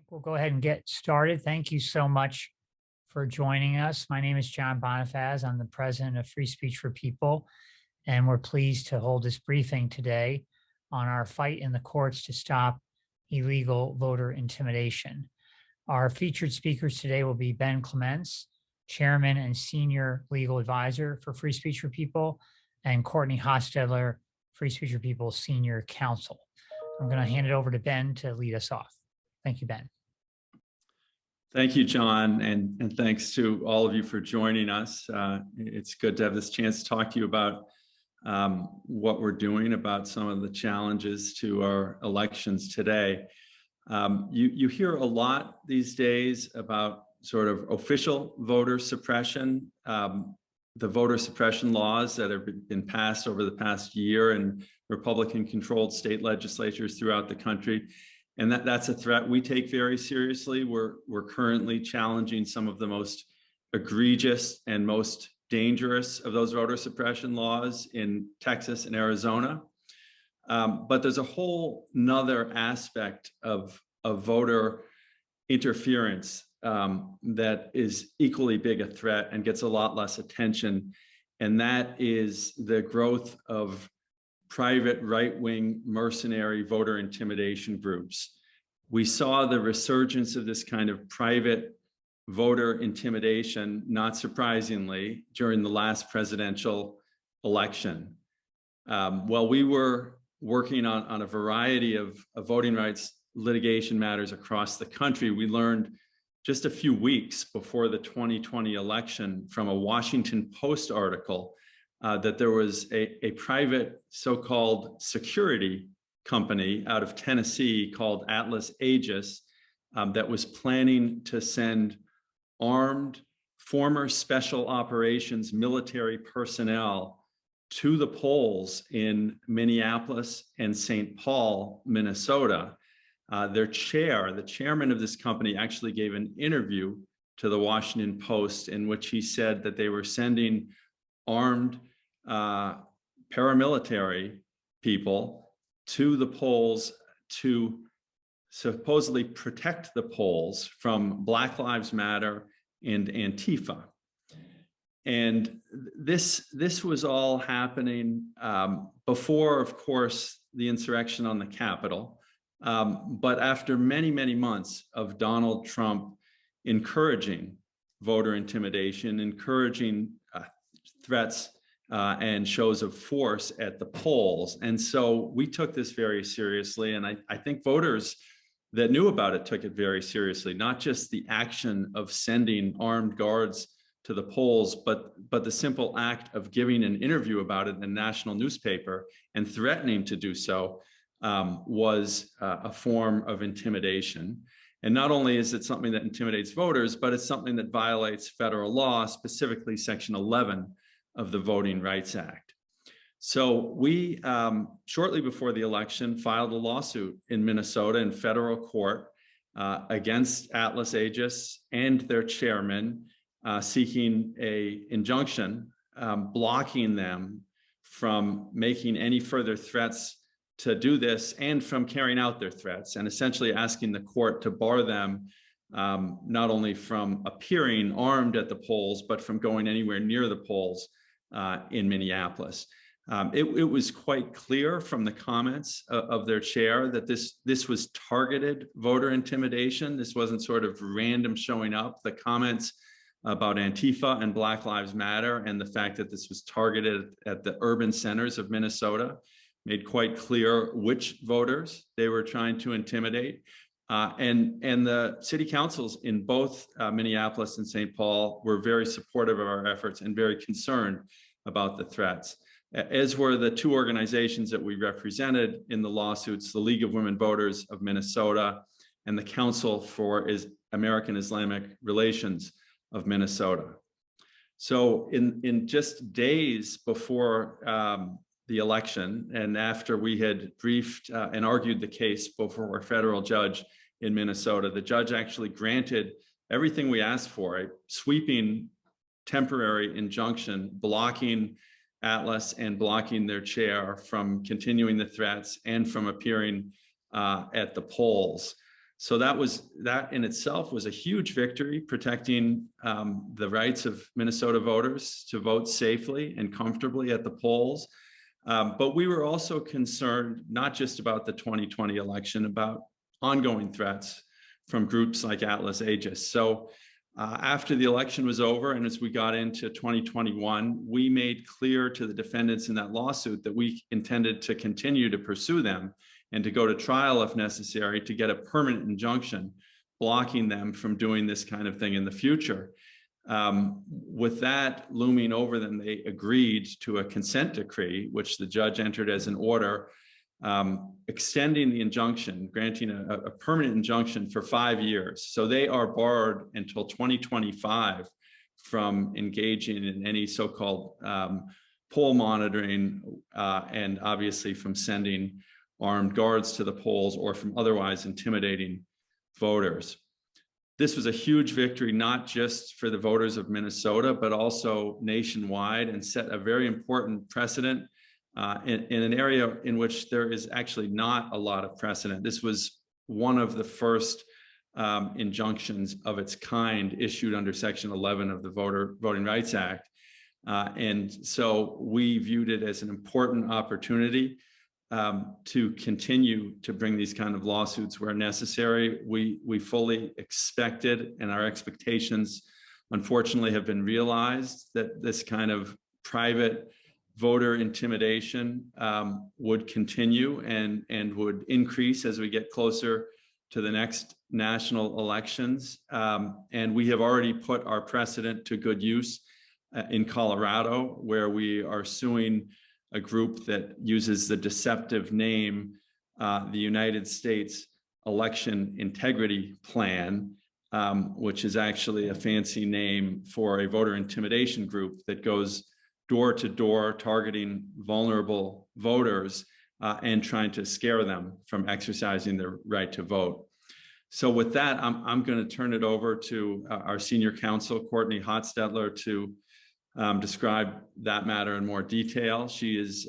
We'll go ahead and get started. Thank you so much for joining us. My name is John Bonifaz. I'm the president of Free Speech for People, and we're pleased to hold this briefing today on our fight in the courts to stop illegal voter intimidation. Our featured speakers today will be Ben Clements, chairman and senior legal advisor for Free Speech for People, and Courtney Hostetler, Free Speech for People senior counsel. I'm going to hand it over to Ben to lead us off. Thank you, Ben. Thank you, John, and thanks to all of you for joining us. It's good to have this chance to talk to you about what we're doing about some of the challenges to our elections today. You hear a lot these days about sort of official voter suppression, the voter suppression laws that have been passed over the past year in Republican-controlled state legislatures throughout the country. And that's a threat we take very seriously. We're currently challenging some of the most egregious and most dangerous of those voter suppression laws in Texas and Arizona. But there's a whole nother aspect of voter interference that is equally big a threat and gets a lot less attention. And that is the growth of private right-wing mercenary voter intimidation groups. We saw the resurgence of this kind of private voter intimidation, not surprisingly, during the last presidential election. While we were working on a variety of voting rights litigation matters across the country, we learned just a few weeks before the 2020 election from a Washington Post article that there was a private so-called security company out of Tennessee called Atlas Aegis that was planning to send armed former special operations military personnel to the polls in Minneapolis and St. Paul, Minnesota. The chairman of this company actually gave an interview to the Washington Post in which he said that they were sending armed paramilitary people to the polls to supposedly protect the polls from Black Lives Matter and Antifa. And this was all happening before, of course, the insurrection on the Capitol. But after many, many months of Donald Trump encouraging voter intimidation, encouraging threats and shows of force at the polls. And so we took this very seriously. And I think voters that knew about it took it very seriously, not just the action of sending armed guards to the polls, but the simple act of giving an interview about it in a national newspaper and threatening to do so was a form of intimidation. And not only is it something that intimidates voters, but it's something that violates federal law, specifically Section 11 of the Voting Rights Act. So we, shortly before the election, filed a lawsuit in Minnesota in federal court against Atlas Aegis and their chairman, seeking an injunction blocking them from making any further threats to do this and from carrying out their threats, and essentially asking the court to bar them not only from appearing armed at the polls, but from going anywhere near the polls in Minneapolis. It was quite clear from the comments of their chair that this was targeted voter intimidation. This wasn't sort of random showing up. The comments about Antifa and Black Lives Matter and the fact that this was targeted at the urban centers of Minnesota made quite clear which voters they were trying to intimidate. And the city councils in both Minneapolis and St. Paul were very supportive of our efforts and very concerned about the threats, as were the two organizations that we represented in the lawsuits, the League of Women Voters of Minnesota and the Council for American Islamic Relations of Minnesota. So in just days before the election and after we had briefed and argued the case before a federal judge in Minnesota, the judge actually granted everything we asked for, a sweeping temporary injunction blocking Atlas and blocking their chair from continuing the threats and from appearing at the polls. So that in itself was a huge victory, protecting the rights of Minnesota voters to vote safely and comfortably at the polls. But we were also concerned not just about the 2020 election, about ongoing threats from groups like Atlas Aegis. So after the election was over and as we got into 2021, we made clear to the defendants in that lawsuit that we intended to continue to pursue them and to go to trial if necessary to get a permanent injunction blocking them from doing this kind of thing in the future. With that looming over them, they agreed to a consent decree, which the judge entered as an order, extending the injunction, granting a permanent injunction for 5 years. So they are barred until 2025 from engaging in any so-called poll monitoring and obviously from sending armed guards to the polls or from otherwise intimidating voters. This was a huge victory, not just for the voters of Minnesota, but also nationwide, and set a very important precedent in an area in which there is actually not a lot of precedent. This was one of the first injunctions of its kind issued under Section 11 of the Voting Rights Act. And so we viewed it as an important opportunity to continue to bring these kind of lawsuits where necessary. We fully expected, and our expectations unfortunately have been realized, that this kind of private voter intimidation would continue and would increase as we get closer to the next national elections. And we have already put our precedent to good use in Colorado, where we are suing a group that uses the deceptive name, the United States Election Integrity Plan, which is actually a fancy name for a voter intimidation group that goes door to door, targeting vulnerable voters and trying to scare them from exercising their right to vote. So with that, I'm going to turn it over to our senior counsel, Courtney Hotstetler, to describe that matter in more detail. She is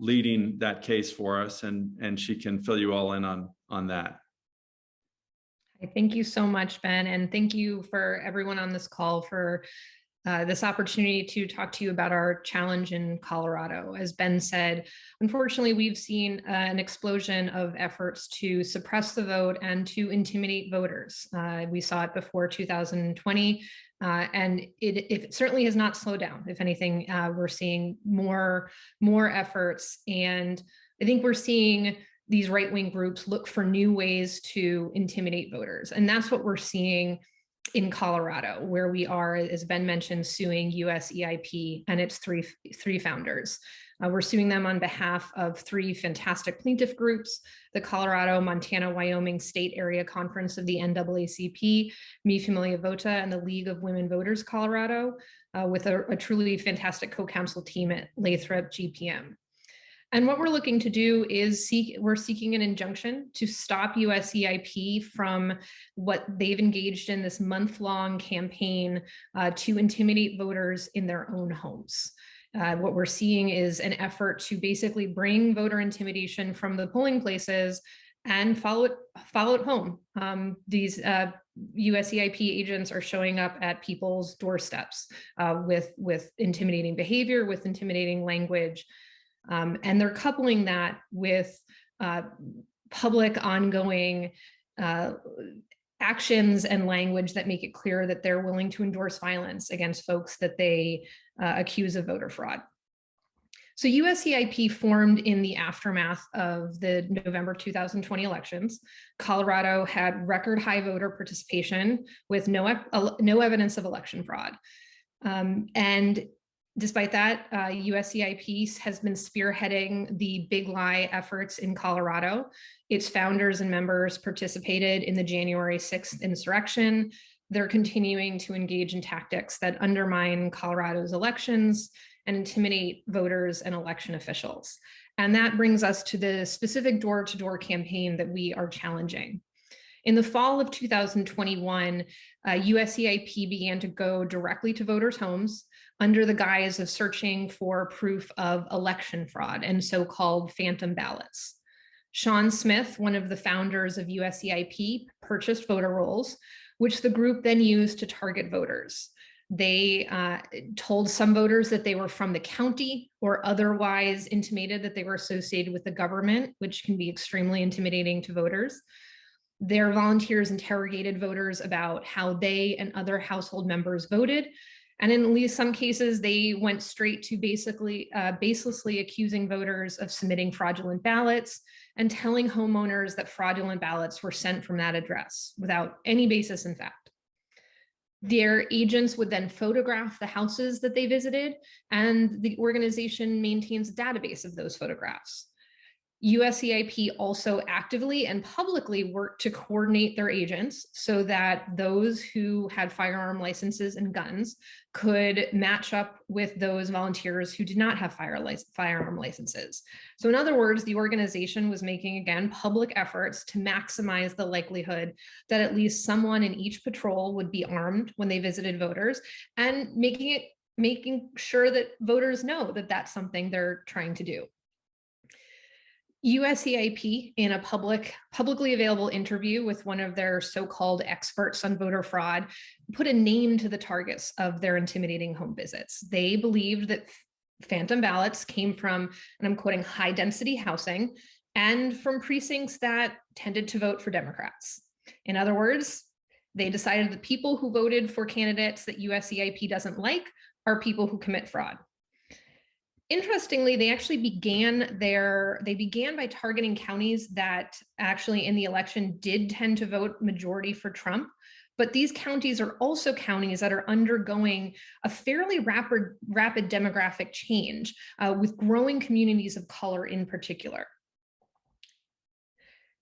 leading that case for us, and she can fill you all in on that. Thank you so much, Ben, and thank you for everyone on this call for this opportunity to talk to you about our challenge in Colorado. As Ben said, unfortunately, we've seen an explosion of efforts to suppress the vote and to intimidate voters. We saw it before 2020. And it certainly has not slowed down. If anything, we're seeing more efforts. And I think we're seeing these right-wing groups look for new ways to intimidate voters. And that's what we're seeing in Colorado, where we are, as Ben mentioned, suing USCIP and its three founders. We're suing them on behalf of 3 fantastic plaintiff groups: the Colorado, Montana, Wyoming State Area Conference of the NAACP, Mi Familia Vota, and the League of Women Voters Colorado, with a truly fantastic co-counsel team at Lathrop GPM. And what we're looking to do is we're seeking an injunction to stop USCIP from what they've engaged in this month-long campaign to intimidate voters in their own homes. What we're seeing is an effort to basically bring voter intimidation from the polling places and follow it home. These USCIP agents are showing up at people's doorsteps with intimidating behavior, with intimidating language. And they're coupling that with public ongoing actions and language that make it clear that they're willing to endorse violence against folks that they accuse of voter fraud. So USCIP formed in the aftermath of the November 2020 elections. Colorado had record high voter participation with no evidence of election fraud. And despite that, USCIP has been spearheading the big lie efforts in Colorado. Its founders and members participated in the January 6th insurrection. They're continuing to engage in tactics that undermine Colorado's elections and intimidate voters and election officials. And that brings us to the specific door-to-door campaign that we are challenging. In the fall of 2021, USCIP began to go directly to voters' homes under the guise of searching for proof of election fraud and so-called phantom ballots. Sean Smith, one of the founders of USCIP, purchased voter rolls, which the group then used to target voters. They told some voters that they were from the county or otherwise intimated that they were associated with the government, which can be extremely intimidating to voters. Their volunteers interrogated voters about how they and other household members voted. And in at least some cases, they went straight to basically baselessly accusing voters of submitting fraudulent ballots and telling homeowners that fraudulent ballots were sent from that address without any basis in fact. Their agents would then photograph the houses that they visited, and the organization maintains a database of those photographs. USCIP also actively and publicly worked to coordinate their agents so that those who had firearm licenses and guns could match up with those volunteers who did not have firearm licenses. So in other words, the organization was making, again, public efforts to maximize the likelihood that at least someone in each patrol would be armed when they visited voters, and making sure that voters know that that's something they're trying to do. USCIP, in a publicly available interview with one of their so-called experts on voter fraud, put a name to the targets of their intimidating home visits. They believed that phantom ballots came from, and I'm quoting, high density housing and from precincts that tended to vote for Democrats. In other words, they decided that people who voted for candidates that USCIP doesn't like are people who commit fraud. Interestingly, they actually began by targeting counties that actually in the election did tend to vote majority for Trump. But these counties are also counties that are undergoing a fairly rapid demographic change with growing communities of color in particular.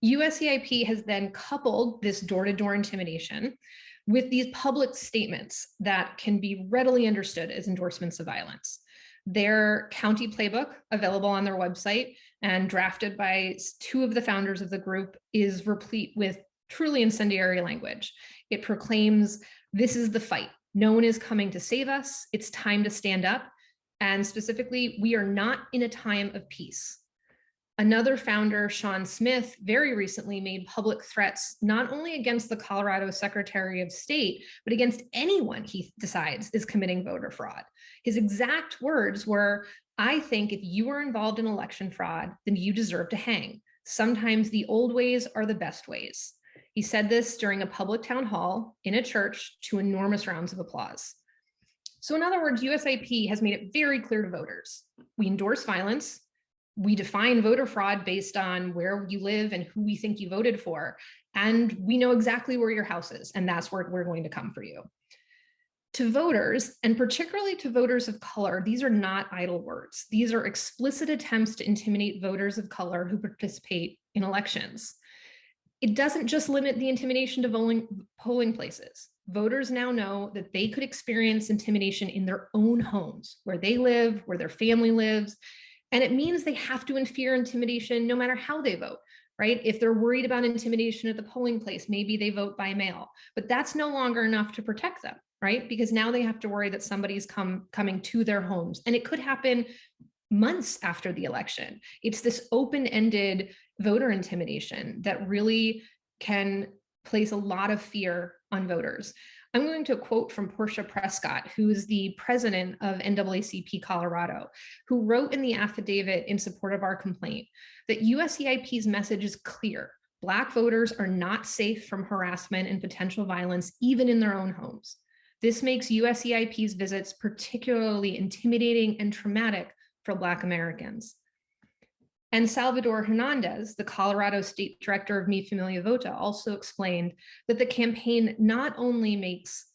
USCIP has then coupled this door-to-door intimidation with these public statements that can be readily understood as endorsements of violence. Their county playbook, available on their website and drafted by two of the founders of the group, is replete with truly incendiary language. It proclaims, "This is the fight. No one is coming to save us. It's time to stand up." And specifically, "We are not in a time of peace." Another founder, Sean Smith, very recently made public threats not only against the Colorado Secretary of State, but against anyone he decides is committing voter fraud. His exact words were, "I think if you are involved in election fraud, then you deserve to hang. Sometimes the old ways are the best ways." He said this during a public town hall in a church to enormous rounds of applause. So in other words, USIP has made it very clear to voters: we endorse violence. We define voter fraud based on where you live and who we think you voted for. And we know exactly where your house is, and that's where we're going to come for you. To voters, and particularly to voters of color, these are not idle words. These are explicit attempts to intimidate voters of color who participate in elections. It doesn't just limit the intimidation to polling places. Voters now know that they could experience intimidation in their own homes, where they live, where their family lives. And it means they have to fear intimidation no matter how they vote, right? If they're worried about intimidation at the polling place, maybe they vote by mail, but that's no longer enough to protect them, right? Because now they have to worry that somebody's coming to their homes, and it could happen months after the election. It's this open-ended voter intimidation that really can place a lot of fear on voters. I'm going to quote from Portia Prescott, who is the president of NAACP Colorado, who wrote in the affidavit in support of our complaint that USCIP's message is clear. Black voters are not safe from harassment and potential violence, even in their own homes. This makes USCIP's visits particularly intimidating and traumatic for Black Americans. And Salvador Hernandez, the Colorado State Director of Mi Familia Vota, also explained that the campaign not only makes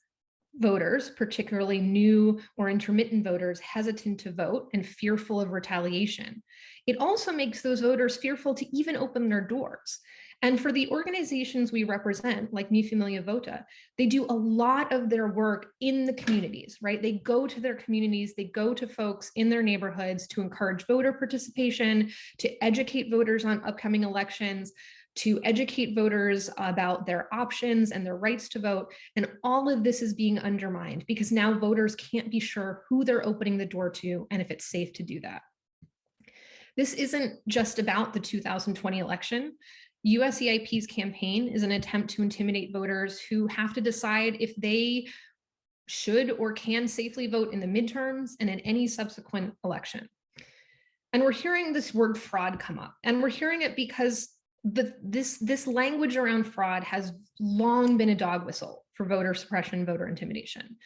voters, particularly new or intermittent voters, hesitant to vote and fearful of retaliation, it also makes those voters fearful to even open their doors. And for the organizations we represent, like Mi Familia Vota, they do a lot of their work in the communities, right? They go to their communities, they go to folks in their neighborhoods to encourage voter participation, to educate voters on upcoming elections, to educate voters about their options and their rights to vote. And all of this is being undermined because now voters can't be sure who they're opening the door to and if it's safe to do that. This isn't just about the 2020 election. USCIP's campaign is an attempt to intimidate voters who have to decide if they should or can safely vote in the midterms and in any subsequent election. And we're hearing this word fraud come up, and we're hearing it because this language around fraud has long been a dog whistle for voter suppression, voter intimidation.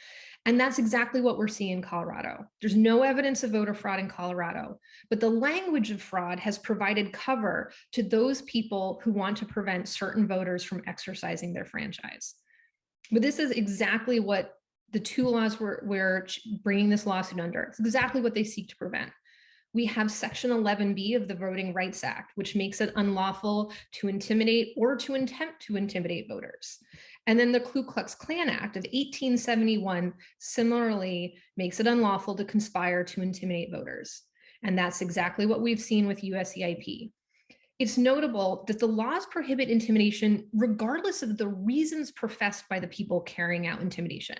And that's exactly what we're seeing in Colorado. There's no evidence of voter fraud in Colorado, but the language of fraud has provided cover to those people who want to prevent certain voters from exercising their franchise. But this is exactly what the two laws we're bringing this lawsuit under. It's exactly what they seek to prevent. We have Section 11B of the Voting Rights Act, which makes it unlawful to intimidate or to attempt to intimidate voters. And then the Ku Klux Klan Act of 1871 similarly makes it unlawful to conspire to intimidate voters. And that's exactly what we've seen with USCIP. It's notable that the laws prohibit intimidation regardless of the reasons professed by the people carrying out intimidation.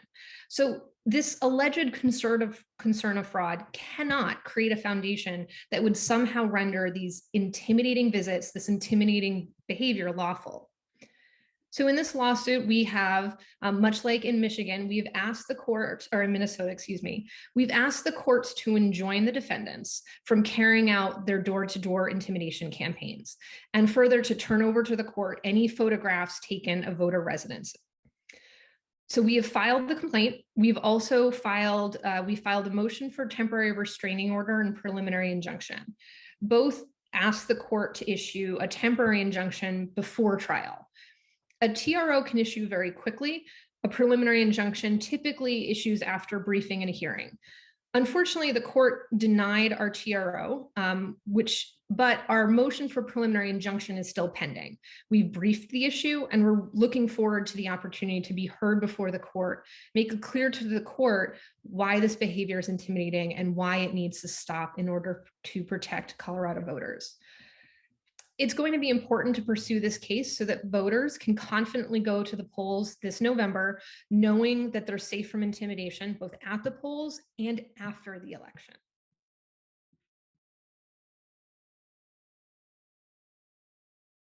So this alleged concern of fraud cannot create a foundation that would somehow render these intimidating visits, this intimidating behavior, lawful. So in this lawsuit, we have, much like in Michigan, we've asked the court, or in Minnesota, excuse me, we've asked the courts to enjoin the defendants from carrying out their door-to-door intimidation campaigns, and further to turn over to the court any photographs taken of voter residents. So we have filed the complaint. We've also filed, a motion for temporary restraining order and preliminary injunction. Both ask the court to issue a temporary injunction before trial. A TRO can issue very quickly. A preliminary injunction typically issues after briefing and a hearing. Unfortunately, the court denied our TRO, but our motion for preliminary injunction is still pending. We've briefed the issue and we're looking forward to the opportunity to be heard before the court, make it clear to the court why this behavior is intimidating and why it needs to stop in order to protect Colorado voters. It's going to be important to pursue this case so that voters can confidently go to the polls this November, knowing that they're safe from intimidation, both at the polls and after the election.